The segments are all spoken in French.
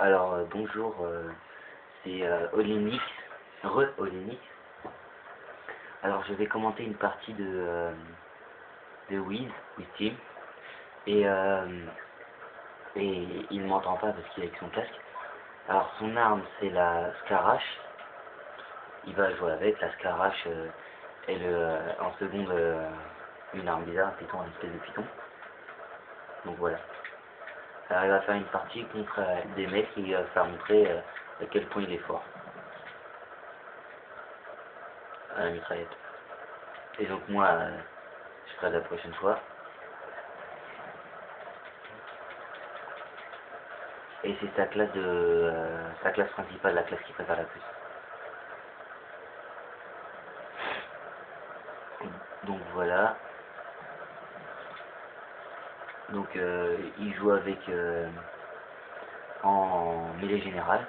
Alors bonjour, c'est Olenix, Olenix. Alors je vais commenter une partie de Wiz Team et il m'entend pas parce qu'il est avec son casque. Alors son arme c'est la Scarache, il va jouer avec la Scarache en seconde une arme bizarre, un python, une espèce de python. Donc voilà. Alors il va faire une partie contre des mecs et il va faire montrer à quel point il est fort à la mitraillette. Et donc moi, je ferai la prochaine fois. Et c'est sa classe sa classe principale, la classe qui préfère la plus. Donc voilà. Donc il joue avec en mêlée générale.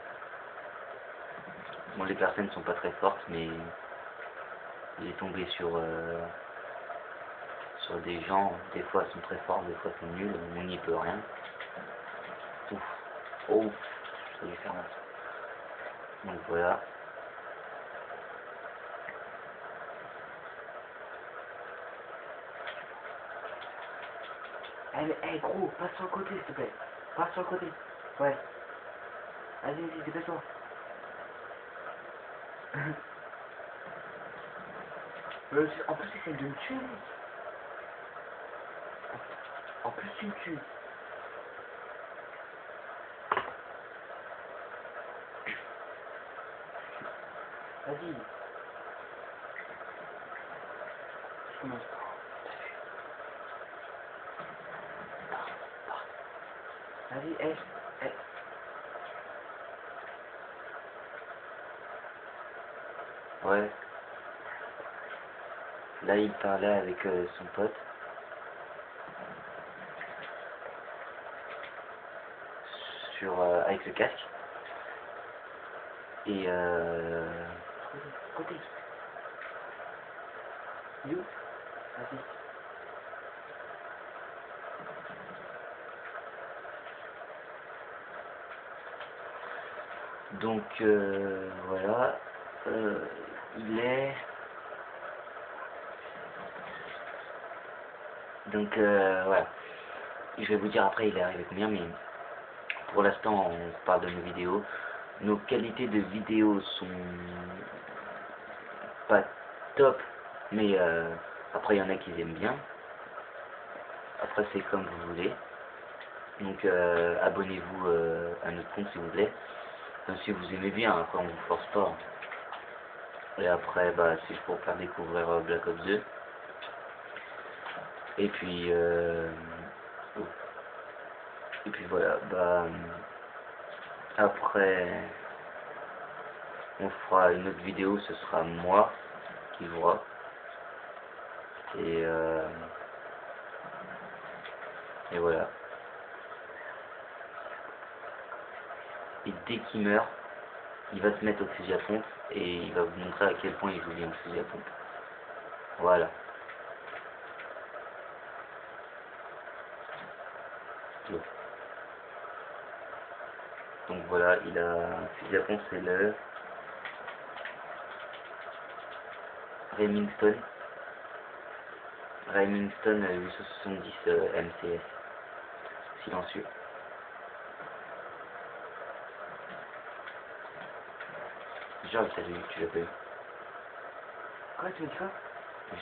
Bon, les personnes ne sont pas très fortes, mais il est tombé sur des gens, des fois sont très forts, des fois sont nuls, on n'y peut rien. Ouf, oh, ça lui faire mal. Donc voilà. Eh gros, passe sur le côté s'il te plaît. Passe sur le côté. Ouais. Vas-y, dépêche-toi. En plus, essaye de me tuer. En plus, tu me tues. Vas-y. Je commence. Vas-y, eh. Ouais. Là, il parlait avec son pote. Avec le casque. Et côté. You. Vas-y. Donc voilà. Il est. Donc voilà. Je vais vous dire après il est arrivé combien, mais pour l'instant on parle de nos vidéos. Nos qualités de vidéos sont pas top, mais après il y en a qui aiment bien. Après c'est comme vous voulez. Donc abonnez-vous à notre compte s'il vous plaît. Enfin, si vous aimez bien, après on vous force pas. Et après bah c'est pour faire découvrir Black Ops 2. Et puis voilà, bah après on fera une autre vidéo, ce sera moi qui jouera. Et voilà. Et dès qu'il meurt, il va se mettre au fusil à pompe et il va vous montrer à quel point il joue bien au fusil à pompe. Voilà. Donc voilà, il a un fusil à pompe, c'est le Remington 870 MCS. Silencieux. Genre, tu l'as pas eu. Quoi, tu me dis quoi?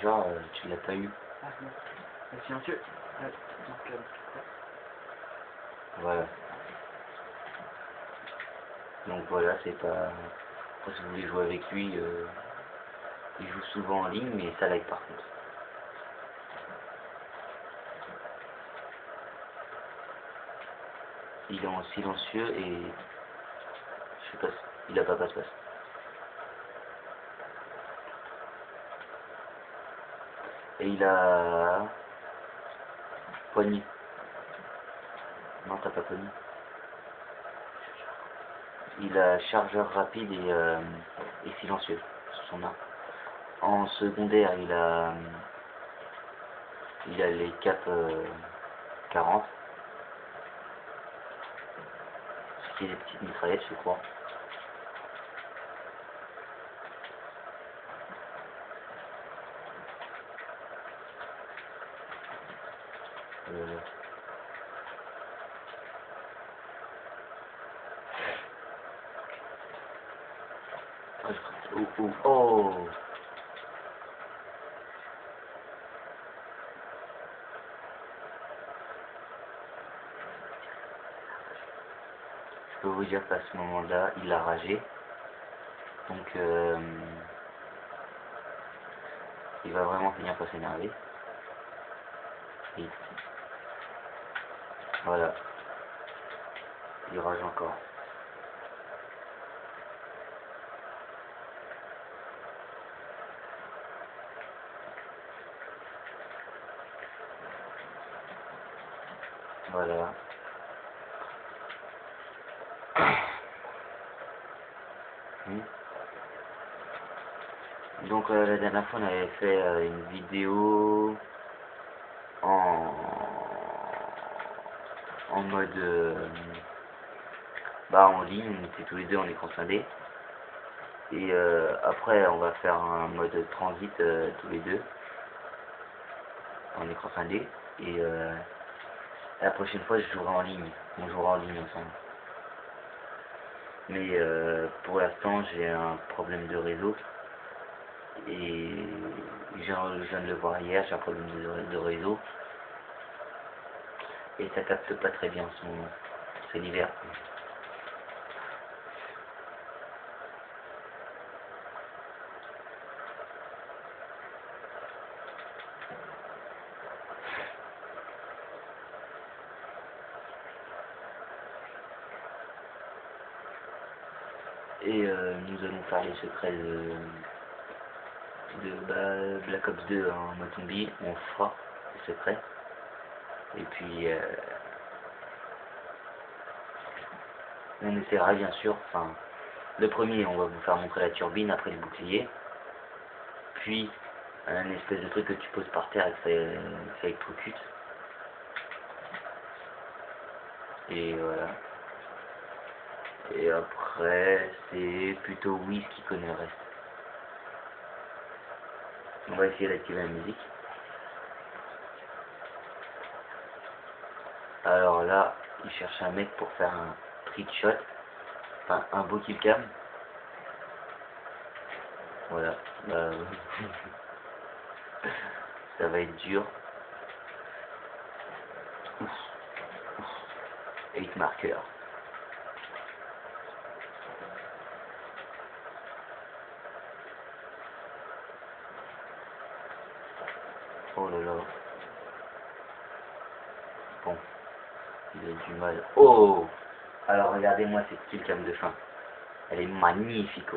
Genre, tu l'as pas eu. Ah, non. Silencieux. Ouais. Voilà. Donc voilà, c'est pas... Si vous voulez jouer avec lui, il joue souvent en ligne, mais ça lag par contre. Il est en silencieux et... Je sais pas, il a pas passe-passe. Et il a... Poignée. Non, t'as pas poignée. Il a chargeur rapide et silencieux sur son arme. En secondaire, il a les cap 40. sorti des petites mitraillettes, je crois. Oh. Je peux vous dire qu'à ce moment-là, il a ragé. Donc, il va vraiment finir par s'énerver. Voilà. Il rage encore. Voilà. Donc la dernière fois on avait fait une vidéo en mode en ligne, on était tous les deux en écran scindé. Et après on va faire un mode transit tous les deux en écran scindé. Et la prochaine fois je jouerai en ligne. On jouera en ligne ensemble. Mais pour l'instant j'ai un problème de réseau. Et je viens de le voir hier, j'ai un problème de réseau. Et ça capte pas très bien en ce moment. C'est l'hiver. Et nous allons faire les secrets de Black Ops 2 en mode zombie. On fera les secrets. Et puis on essaiera bien sûr. Enfin, le premier, on va vous faire montrer la turbine, après le bouclier. Puis un espèce de truc que tu poses par terre et que ça électrocute. Et voilà. Et après, c'est plutôt Wiz qui connaît le reste. On va essayer d'activer la musique. Alors là, il cherche un mec pour faire un trick shot. Enfin, un beau kill cam. Voilà. Ça va être dur. 8 marqueurs. Oh là là. Bon. Il a du mal. Oh! Alors regardez-moi cette kill cam de fin. Elle est magnifique.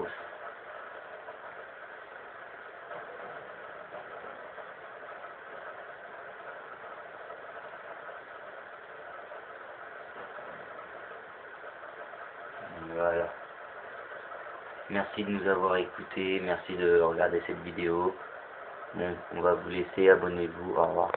Voilà. Merci de nous avoir écoutés. Merci de regarder cette vidéo. Bon, on va vous laisser. Abonnez-vous. Au revoir.